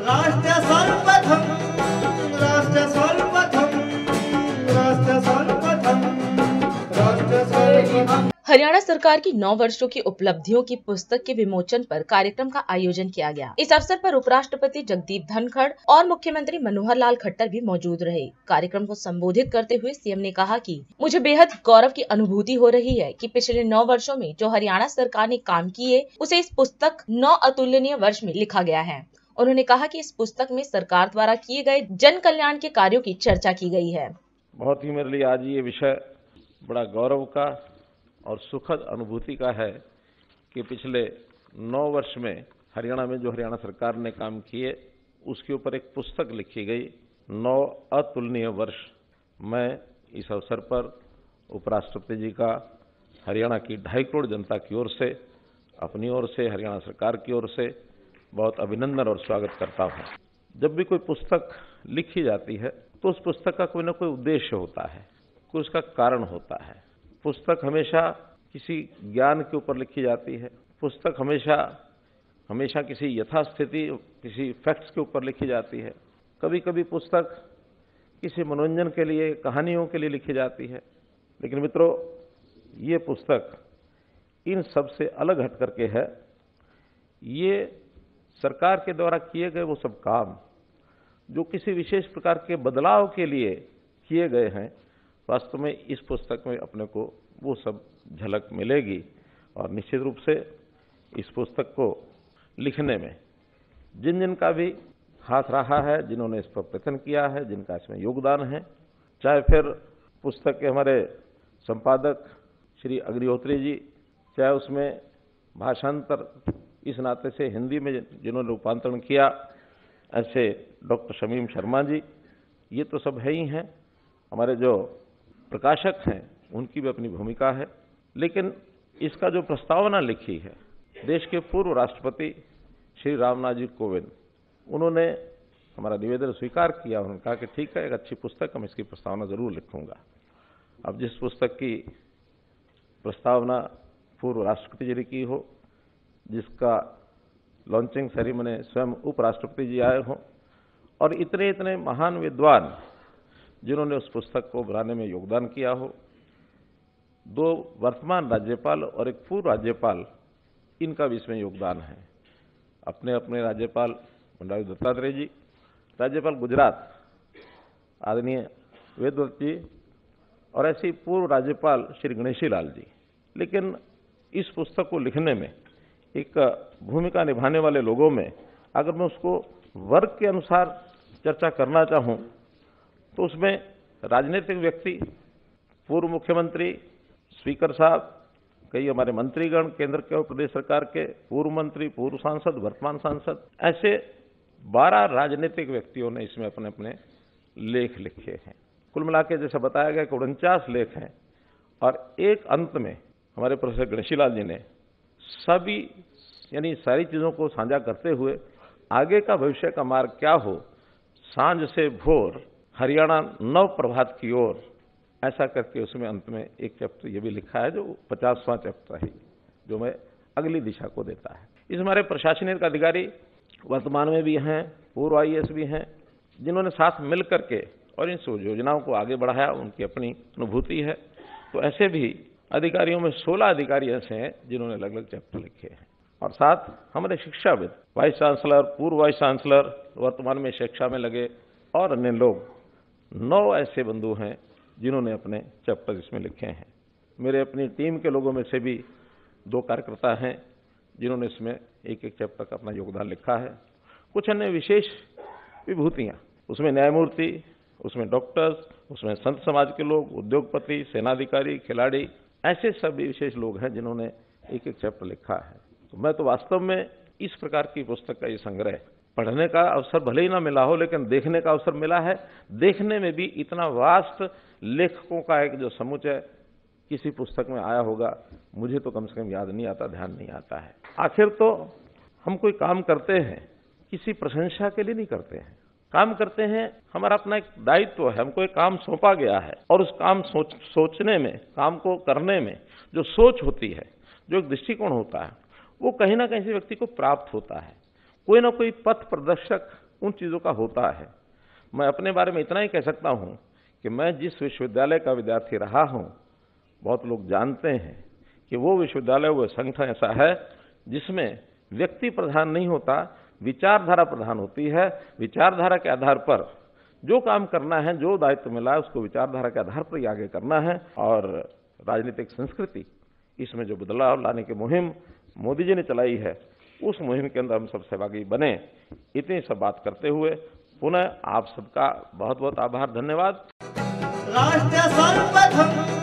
राष्ट्र सर्वप्रथम, राष्ट्र सर्वप्रथम, राष्ट्र सर्वप्रथम, राष्ट्र सर्वप्रथम। हरियाणा सरकार की 9 वर्षों की उपलब्धियों की पुस्तक के विमोचन पर कार्यक्रम का आयोजन किया गया। इस अवसर पर उपराष्ट्रपति जगदीप धनखड़ और मुख्यमंत्री मनोहर लाल खट्टर भी मौजूद रहे। कार्यक्रम को संबोधित करते हुए सीएम ने कहा कि मुझे बेहद गौरव की अनुभूति हो रही है कि पिछले 9 वर्षों में जो हरियाणा सरकार ने काम किए उसे इस पुस्तक 9 अतुलनीय वर्ष में लिखा गया है। उन्होंने कहा कि इस पुस्तक में सरकार द्वारा किए गए जन कल्याण के कार्यों की चर्चा की गई है। बहुत ही मेरे लिए आज ये विषय बड़ा गौरव का और सुखद अनुभूति का है कि पिछले 9 वर्ष में हरियाणा में जो हरियाणा सरकार ने काम किए उसके ऊपर एक पुस्तक लिखी गई, 9 अतुलनीय वर्ष। मैं इस अवसर पर उपराष्ट्रपति जी का हरियाणा की 2.5 करोड़ जनता की ओर से, अपनी ओर से, हरियाणा सरकार की ओर से बहुत अभिनंदन और स्वागत करता हूँ। जब भी कोई पुस्तक लिखी जाती है तो उस पुस्तक का कोई ना कोई उद्देश्य होता है, कोई उसका कारण होता है। पुस्तक हमेशा किसी ज्ञान के ऊपर लिखी जाती है। पुस्तक हमेशा किसी यथास्थिति, किसी फैक्ट्स के ऊपर लिखी जाती है। कभी कभी पुस्तक किसी मनोरंजन के लिए, कहानियों के लिए लिखी जाती है। लेकिन मित्रों, ये पुस्तक इन सब से अलग हट करके है। ये सरकार के द्वारा किए गए वो सब काम जो किसी विशेष प्रकार के बदलाव के लिए किए गए हैं, वास्तव में इस पुस्तक में अपने को वो सब झलक मिलेगी। और निश्चित रूप से इस पुस्तक को लिखने में जिन जिन का भी हाथ रहा है, जिन्होंने इस पर प्रयत्न किया है, जिनका इसमें योगदान है, चाहे फिर पुस्तक के हमारे संपादक श्री अग्निहोत्री जी, चाहे उसमें भाषांतर इस नाते से हिंदी में जिन्होंने रूपांतरण किया, ऐसे डॉक्टर शमीम शर्मा जी, ये तो सब है ही हैं। हमारे जो प्रकाशक हैं उनकी भी अपनी भूमिका है। लेकिन इसका जो प्रस्तावना लिखी है, देश के पूर्व राष्ट्रपति श्री रामनाथ जी कोविंद, उन्होंने हमारा निवेदन स्वीकार किया। उन्होंने कहा कि ठीक है, एक अच्छी पुस्तक, हम इसकी प्रस्तावना जरूर लिखूंगा। अब जिस पुस्तक की प्रस्तावना पूर्व राष्ट्रपति जी ने की हो, जिसका लॉन्चिंग सेरेमनी स्वयं उपराष्ट्रपति जी आए हों, और इतने इतने महान विद्वान जिन्होंने उस पुस्तक को बनाने में योगदान किया हो, 2 वर्तमान राज्यपाल और एक पूर्व राज्यपाल, इनका भी इसमें योगदान है। अपने अपने राज्यपाल बंडारू दत्तात्रेय जी, राज्यपाल गुजरात आदरणीय वेदव्रत जी, और ऐसे पूर्व राज्यपाल श्री गणेशी लाल जी। लेकिन इस पुस्तक को लिखने में एक भूमिका निभाने वाले लोगों में अगर मैं उसको वर्ग के अनुसार चर्चा करना चाहूं तो उसमें राजनीतिक व्यक्ति, पूर्व मुख्यमंत्री, स्पीकर साहब, कई हमारे मंत्रीगण, केंद्र के और प्रदेश सरकार के पूर्व मंत्री, पूर्व सांसद, वर्तमान सांसद, ऐसे 12 राजनीतिक व्यक्तियों ने इसमें अपने अपने लेख लिखे हैं। कुल मिला के जैसा बताया गया कि 49 लेख हैं। और एक अंत में हमारे प्रोफेसर गणेशी लाल जी ने सभी यानी सारी चीज़ों को साझा करते हुए आगे का भविष्य का मार्ग क्या हो, सांझ से भोर हरियाणा नव प्रभात की ओर, ऐसा करके उसमें अंत में एक चैप्टर ये भी लिखा है जो 50वां चैप्टर है, जो मैं अगली दिशा को देता है। इस हमारे प्रशासनिक अधिकारी वर्तमान में भी हैं, पूर्व IAS भी हैं, जिन्होंने साथ मिल करके और इन योजनाओं को आगे बढ़ाया, उनकी अपनी अनुभूति है। तो ऐसे भी अधिकारियों में 16 अधिकारी ऐसे हैं जिन्होंने अलग अलग चैप्टर लिखे हैं। और साथ हमारे शिक्षाविद, वाइस चांसलर, पूर्व वाइस चांसलर, वर्तमान में शिक्षा में लगे और अन्य लोग, 9 ऐसे बंधु हैं जिन्होंने अपने चैप्टर इसमें लिखे हैं। मेरे अपनी टीम के लोगों में से भी 2 कार्यकर्ता हैं जिन्होंने इसमें एक एक चैप्टर का अपना योगदान लिखा है। कुछ अन्य विशेष विभूतियाँ, उसमें न्यायमूर्ति, उसमें डॉक्टर्स, उसमें संत समाज के लोग, उद्योगपति, सेनाधिकारी, खिलाड़ी, ऐसे सभी विशेष लोग हैं जिन्होंने एक एक चैप्टर लिखा है। तो मैं तो वास्तव में इस प्रकार की पुस्तक का ये संग्रह पढ़ने का अवसर भले ही ना मिला हो, लेकिन देखने का अवसर मिला है। देखने में भी इतना वास्ट लेखकों का एक जो समुच्चय किसी पुस्तक में आया होगा, मुझे तो कम से कम याद नहीं आता, ध्यान नहीं आता है। आखिर तो हम कोई काम करते हैं किसी प्रशंसा के लिए नहीं करते हैं, काम करते हैं, हमारा अपना एक दायित्व है, हमको एक काम सौंपा गया है और उस काम सोचने में, काम को करने में जो सोच होती है, जो एक दृष्टिकोण होता है, वो कहीं ना कहीं से व्यक्ति को प्राप्त होता है। कोई ना कोई पथ प्रदर्शक उन चीज़ों का होता है। मैं अपने बारे में इतना ही कह सकता हूं कि मैं जिस विश्वविद्यालय का विद्यार्थी रहा हूं, बहुत लोग जानते हैं कि वो विश्वविद्यालय, वो संगठन ऐसा है जिसमें व्यक्ति प्रधान नहीं होता, विचारधारा प्रधान होती है। विचारधारा के आधार पर जो काम करना है, जो दायित्व मिला है, उसको विचारधारा के आधार पर ही आगे करना है। और राजनीतिक संस्कृति, इसमें जो बदलाव लाने की मुहिम मोदी जी ने चलाई है, उस मुहिम के अंदर हम सब सहभागी बने। इतनी सब बात करते हुए पुनः आप सबका बहुत बहुत आभार, धन्यवाद। राष्ट्र सर्वप्रथम